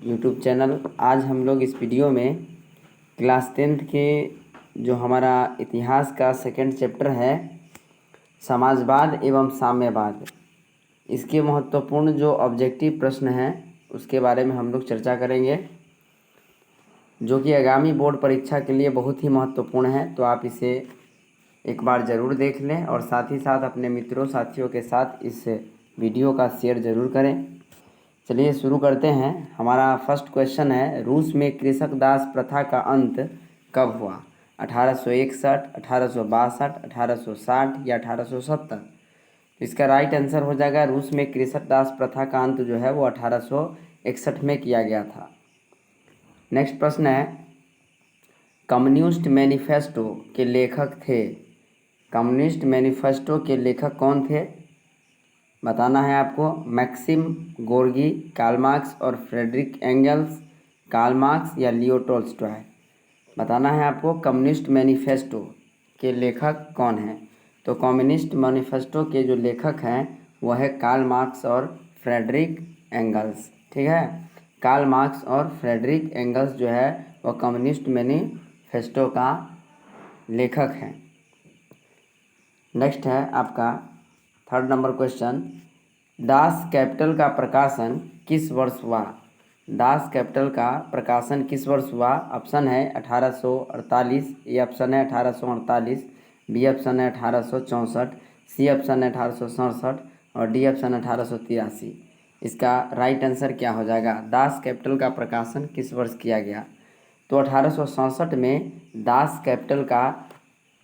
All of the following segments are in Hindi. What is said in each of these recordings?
YouTube channel. आज हम लोग इस वीडियो में क्लास 10th के जो हमारा इतिहास का सेकंड चैप्टर है समाजवाद एवं साम्यवाद, इसके महत्वपूर्ण जो ऑब्जेक्टिव प्रश्न हैं उसके बारे में हम लोग चर्चा करेंगे, जो कि आगामी बोर्ड परीक्षा के लिए बहुत ही महत्वपूर्ण है। तो आप इसे एक बार ज़रूर देख लें और साथ ही साथ अपने मित्रों साथियों के साथ इस वीडियो का शेयर ज़रूर करें। चलिए शुरू करते हैं। हमारा फर्स्ट क्वेश्चन है, रूस में कृषक दास प्रथा का अंत कब हुआ? 1861, 1862, 1860 या 1870? इसका राइट आंसर हो जाएगा रूस में कृषक दास प्रथा का अंत जो है वो 1861 में किया गया था। नेक्स्ट प्रश्न है, कम्युनिस्ट मैनिफेस्टो के लेखक थे। कम्युनिस्ट मैनिफेस्टो के लेखक कौन थे? बताना है आपको। मैक्सिम गोर्गी, कार्ल मार्क्स और फ्रेडरिक एंगल्स, कार्ल मार्क्स या लियो टॉल्स्टॉय? बताना है आपको कम्युनिस्ट मैनिफेस्टो के लेखक कौन हैं। तो कम्युनिस्ट मैनिफेस्टो के जो लेखक हैं वह है कार्ल मार्क्स और फ्रेडरिक एंगल्स। ठीक है, कार्ल मार्क्स और फ्रेडरिक एंगल्स जो है वह कम्युनिस्ट मैनिफेस्टो का लेखक हैं। नेक्स्ट है आपका third number question, Das Kapital का प्रकाशन किस वर्ष हुआ? दास कैपिटल का प्रकाशन किस वर्ष हुआ? ऑप्शन है 1848, ए ऑप्शन है 1848, बी ऑप्शन है 1864, सी ऑप्शन है 1867 और डी ऑप्शन है 1883। इसका राइट आंसर क्या हो जाएगा? दास कैपिटल का प्रकाशन किस वर्ष किया गया? तो 1867 में दास कैपिटल का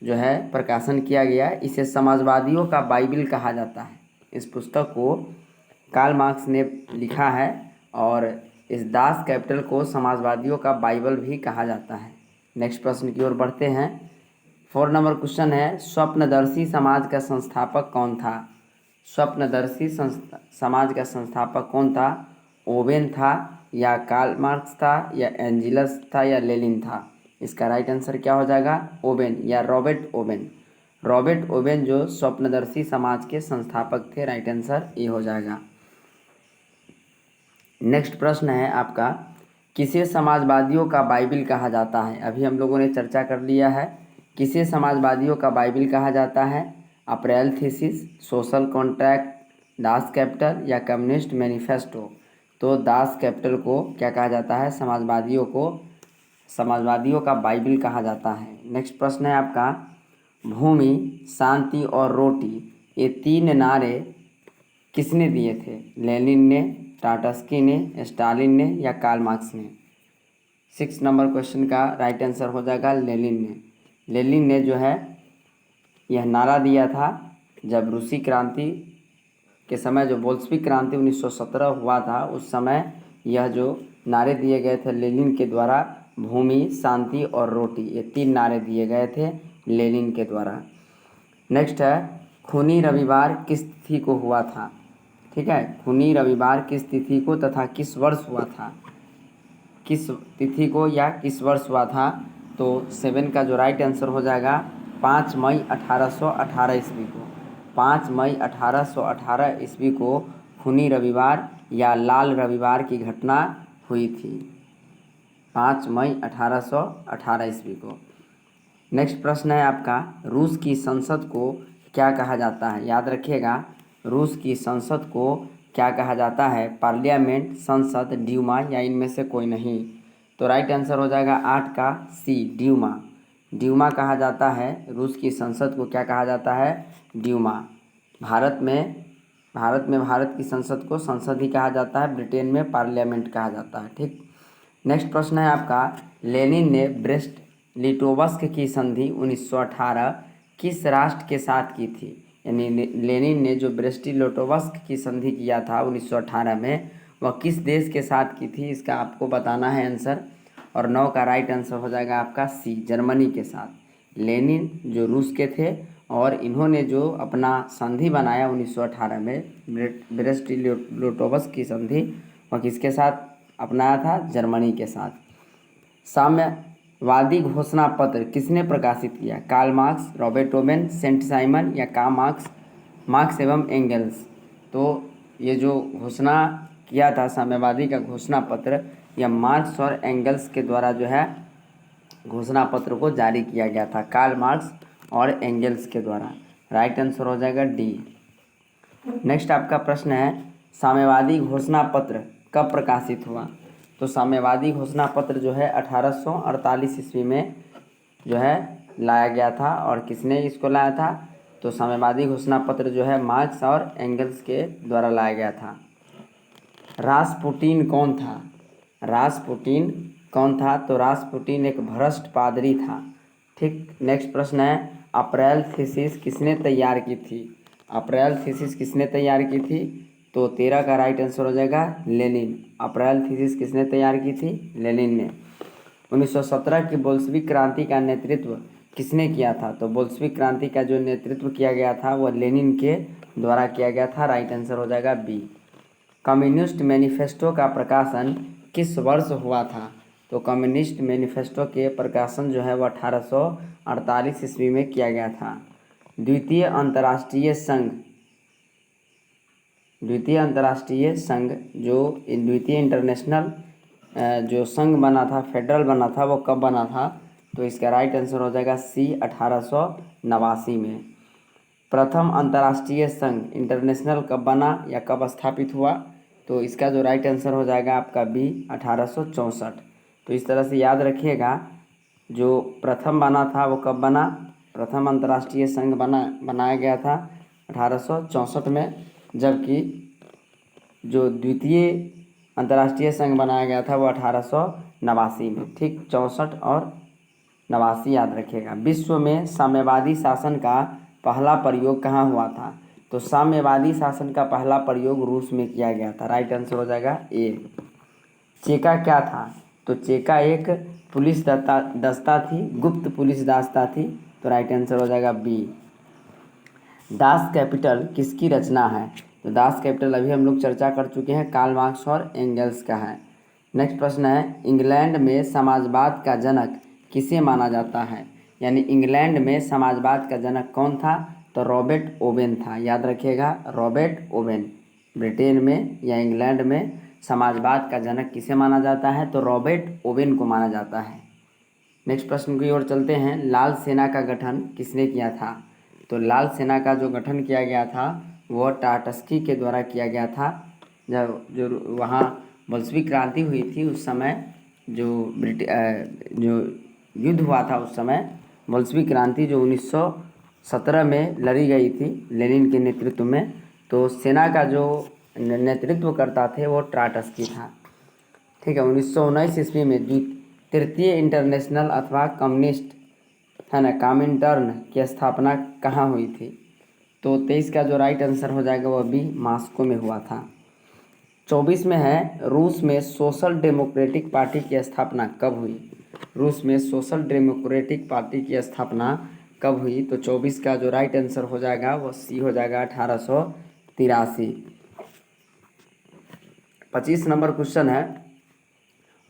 जो है प्रकाशन किया गया। इसे समाजवादियों का बाइबिल कहा जाता है। इस पुस्तक को कार्ल मार्क्स ने लिखा है और इस दास कैपिटल को समाजवादियों का बाइबल भी कहा जाता है। नेक्स्ट प्रश्न की ओर बढ़ते हैं। 4 नंबर क्वेश्चन है, स्वप्नदर्शी समाज का संस्थापक कौन था? स्वप्नदर्शी समाज का संस्थापक कौन था? ओवेन था या कार्ल मार्क्स था या एंजिलस था या लेनिन था? इसका राइट आंसर क्या हो जाएगा? ओवेन या रॉबर्ट ओवेन। रॉबर्ट ओवेन जो स्वप्नदर्शी समाज के संस्थापक थे। राइट आंसर ये हो जाएगा। नेक्स्ट प्रश्न है आपका, किसे समाजवादियों का बाइबिल कहा जाता है? अभी हम लोगों ने चर्चा कर लिया है। किसे समाजवादियों का बाइबिल कहा जाता है? April Theses, Social Contract, Das Kapital या कम्युनिस्ट मैनिफेस्टो? तो दास कैपिटल को क्या कहा जाता है? समाजवादियों का बाइबिल कहा जाता है। नेक्स्ट प्रश्न है आपका, भूमि, शांति और रोटी, ये 3 नारे किसने दिए थे? लेनिन ने, टाटस्की ने, स्टालिन ने या कार्ल मार्क्स ने? 6 नंबर क्वेश्चन का राइट आंसर हो जाएगा लेनिन ने। लेनिन ने जो है यह नारा दिया था जब रूसी क्रांति के समय, जो बोल्शेविक क्रांति 1917 हुआ था, उस समय यह जो नारे दिए गए थे लेनिन के द्वारा, भूमि, शांति और रोटी, ये 3 नारे दिए गए थे लेनिन के द्वारा। नेक्स्ट है, खूनी रविवार किस तिथि को हुआ था? ठीक है, खूनी रविवार किस तिथि को तथा किस वर्ष हुआ था? किस तिथि को या किस वर्ष हुआ था? तो 7 का जो राइट आंसर हो जाएगा 5 मई 1818 ईस्वी को। 5 मई 1818 ईस्वी को खूनी रविवार या लाल रविवार की घटना हुई थी। 5 मई 1818 ईस्वी को। नेक्स्ट प्रश्न है आपका, रूस की संसद को क्या कहा जाता है? याद रखिएगा, रूस की संसद को क्या कहा जाता है? पार्लियामेंट, संसद, ड्यूमा या इनमें से कोई नहीं? तो राइट आंसर हो जाएगा 8 का सी, ड्यूमा। ड्यूमा कहा जाता है। रूस की संसद को क्या कहा जाता है? ड्यूमा। भारत की संसद को संसद ही कहा जाता है। ब्रिटेन में पार्लियामेंट कहा जाता है। ठीक। नेक्स्ट प्रश्न है आपका, लेनिन ने ब्रेस्ट लिटोवस्क की संधि 1918 किस राष्ट्र के साथ की थी? यानी लेनिन ने जो ब्रेस्ट लिटोवस्क की संधि किया था 1918 में, वह किस देश के साथ की थी? इसका आपको बताना है आंसर। और 9 का राइट आंसर हो जाएगा आपका सी, जर्मनी के साथ। लेनिन जो रूस के थे और इन्होंने जो अपना संधि बनाया 1918 में, ब्रेस्ट लिटोवस्क की संधि, वह किसके साथ अपनाया था? जर्मनी के साथ। साम्यवादी घोषणा पत्र किसने प्रकाशित किया? Karl Marx, Robert Owen, Saint Simon या मार्क्स एवं एंगल्स? तो ये जो घोषणा किया था साम्यवादी का घोषणा पत्र, या मार्क्स और एंगल्स के द्वारा जो है घोषणा पत्र को जारी किया गया था? कार्ल मार्क्स और एंगल्स के द्वारा। राइट आंसर हो जाएगा डी। नेक्स्ट आपका प्रश्न है, साम्यवादी घोषणा पत्र कब प्रकाशित हुआ? तो साम्यवादी घोषणा पत्र जो है 1848 ईस्वी में जो है लाया गया था। और किसने इसको लाया था? तो साम्यवादी घोषणा पत्र जो है मार्क्स और एंगल्स के द्वारा लाया गया था। रासपुटीन कौन था? रासपुटीन कौन था? तो रासपुटीन एक भ्रष्ट पादरी था। ठीक। नेक्स्ट प्रश्न है, अप्रैल थीसिस किसने तैयार की थी? अप्रैल थीसिस किसने तैयार की थी? तो 13 का राइट आंसर हो जाएगा लेनिन। अप्रैल थीसिस किसने तैयार की थी? लेनिन ने। 1917 की बोल्शेविक क्रांति का नेतृत्व किसने किया था? तो बोल्शेविक क्रांति का जो नेतृत्व किया गया था वह लेनिन के द्वारा किया गया था। राइट आंसर हो जाएगा बी। कम्युनिस्ट मैनिफेस्टो का प्रकाशन किस वर्ष हुआ था? तो कम्युनिस्ट मैनिफेस्टो के प्रकाशन जो है वह 1848 ईस्वी में किया गया था। द्वितीय अंतर्राष्ट्रीय संघ जो द्वितीय इंटरनेशनल जो संघ बना था, फेडरल बना था, वो कब बना था? तो इसका राइट आंसर हो जाएगा सी, 1889 में। प्रथम अंतर्राष्ट्रीय संघ इंटरनेशनल कब बना या कब स्थापित हुआ? तो इसका जो राइट आंसर हो जाएगा आपका बी, 1864। तो इस तरह से याद रखिएगा, जो प्रथम बना था वो कब बना? प्रथम अंतर्राष्ट्रीय संघ बनाया गया था 1864 में, जबकि जो द्वितीय अंतर्राष्ट्रीय संघ बनाया गया था वो 1889 में। ठीक, 64 और 89 याद रखिएगा। विश्व में साम्यवादी शासन का पहला प्रयोग कहाँ हुआ था? तो साम्यवादी शासन का पहला प्रयोग रूस में किया गया था। राइट आंसर हो जाएगा ए। चेका क्या था? तो चेका एक पुलिस दस्ता थी, गुप्त पुलिस दस्ता थी। तो राइट आंसर हो जाएगा बी। दास कैपिटल किसकी रचना है? तो दास कैपिटल अभी हम लोग चर्चा कर चुके हैं, कार्ल मार्क्स और एंगल्स का है। नेक्स्ट प्रश्न है, इंग्लैंड में समाजवाद का जनक किसे माना जाता है? यानी इंग्लैंड में समाजवाद का जनक कौन था? तो रॉबर्ट ओवेन था। याद रखिएगा, रॉबर्ट ओवेन। ब्रिटेन में या इंग्लैंड में समाजवाद का जनक किसे माना जाता है? तो रॉबर्ट ओवेन को माना जाता है। नेक्स्ट प्रश्न की ओर चलते हैं, लाल सेना का गठन किसने किया था? तो लाल सेना का जो गठन किया गया था वह टाटस्की के द्वारा किया गया था। जब जो वहाँ बोल्शेविक क्रांति हुई थी उस समय जो युद्ध हुआ था, उस समय बोल्शेविक क्रांति जो 1917 में लड़ी गई थी लेनिन के नेतृत्व में, तो सेना का जो नेतृत्व करता थे वो टाटस्की था। ठीक है। 1919 ईस्वी में तृतीय इंटरनेशनल अथवा कम्युनिस्ट है ना, कॉमिंटर्न की स्थापना कहाँ हुई थी? तो 23 का जो राइट आंसर हो जाएगा वह भी मॉस्को में हुआ था। 24 में है, रूस में सोशल डेमोक्रेटिक पार्टी की स्थापना कब हुई? रूस में सोशल डेमोक्रेटिक पार्टी की स्थापना कब हुई? तो 24 का जो राइट आंसर हो जाएगा वो सी हो जाएगा, 1883। 25 नंबर क्वेश्चन है,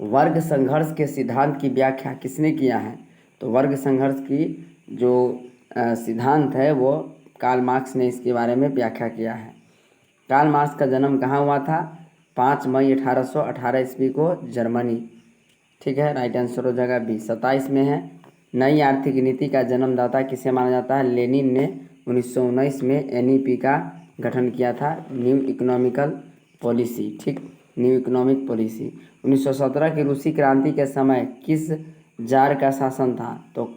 वर्ग संघर्ष के सिद्धांत की व्याख्या किसने किया है? तो वर्ग संघर्ष की जो सिद्धांत है वो कार्ल मार्क्स ने इसके बारे में व्याख्या किया है। कार्ल मार्क्स का जन्म कहाँ हुआ था? 5 मई 1818 ईस्वी को जर्मनी। ठीक है, राइट आंसर हो जाएगा बी। 27 में है, नई आर्थिक नीति का जन्मदाता किसे माना जाता है? लेनिन ने 1919 में एनईपी का गठन किया था, न्यू इकोनॉमिकल पॉलिसी। ठीक, न्यू इकोनॉमिक पॉलिसी। 1917 की रूसी क्रांति के समय किस जार का शासन था? तो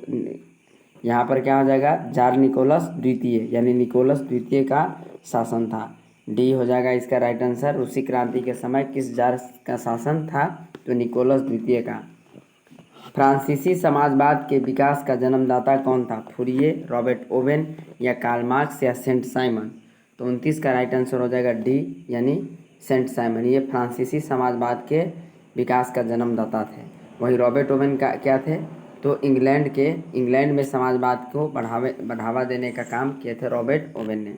यहाँ पर क्या हो जाएगा? जार निकोलस द्वितीय, यानी निकोलस द्वितीय का शासन था। डी हो जाएगा इसका राइट आंसर। रूसी क्रांति के समय किस जार का शासन था? तो निकोलस द्वितीय का। फ्रांसीसी समाजवाद के विकास का जन्मदाता कौन था? फूरिये, रॉबर्ट ओवेन या कार्ल मार्क्स या सेंट साइमन? तो 29 का राइट आंसर हो जाएगा डी, यानी सेंट साइमन। ये फ्रांसीसी समाजवाद के विकास का जन्मदाता थे। वही रॉबर्ट ओवेन का क्या थे? तो इंग्लैंड में समाजवाद को बढ़ावा देने का काम किए थे रॉबर्ट ओवेन ने।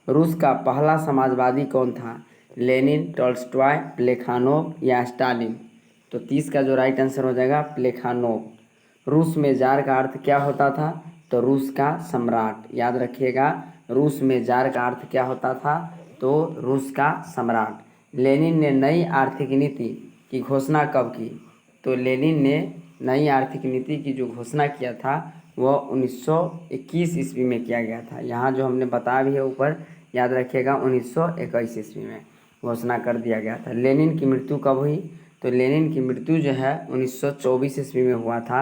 रूस का पहला समाजवादी कौन था? लेनिन, टॉल्स्टॉय, प्लेखानोव या स्टालिन? तो 30 का जो राइट आंसर हो जाएगा प्लेखानोव। रूस में जार का अर्थ क्या होता था? तो रूस का सम्राट। याद रखिएगा, रूस में जार का अर्थ क्या होता था? तो रूस का सम्राट। लेनिन ने नई आर्थिक नीति की घोषणा कब की? तो लेनिन ने नई आर्थिक नीति की जो घोषणा किया था वह 1921 ईस्वी में किया गया था। यहाँ जो हमने बताया भी है ऊपर, याद रखिएगा 1921 ईस्वी में घोषणा कर दिया गया था। लेनिन की मृत्यु कब हुई? तो लेनिन की मृत्यु जो है 1924 ईस्वी में हुआ था।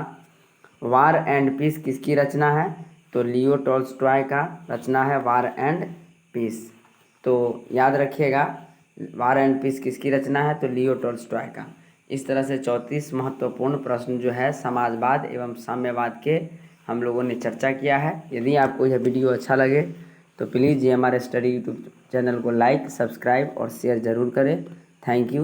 वार एंड पीस किसकी रचना है? तो लियो टॉल्स्टॉय का रचना है वार एंड पीस। तो याद रखिएगा वार एंड पीस किसकी रचना है? तो लियो टॉल्स्टॉय का। इस तरह से 34 महत्वपूर्ण प्रश्न जो है समाजवाद एवं साम्यवाद के हम लोगों ने चर्चा किया है। यदि आपको यह वीडियो अच्छा लगे तो प्लीज़ ये हमारे स्टडी यूट्यूब चैनल को लाइक, सब्सक्राइब और शेयर ज़रूर करें। Thank you.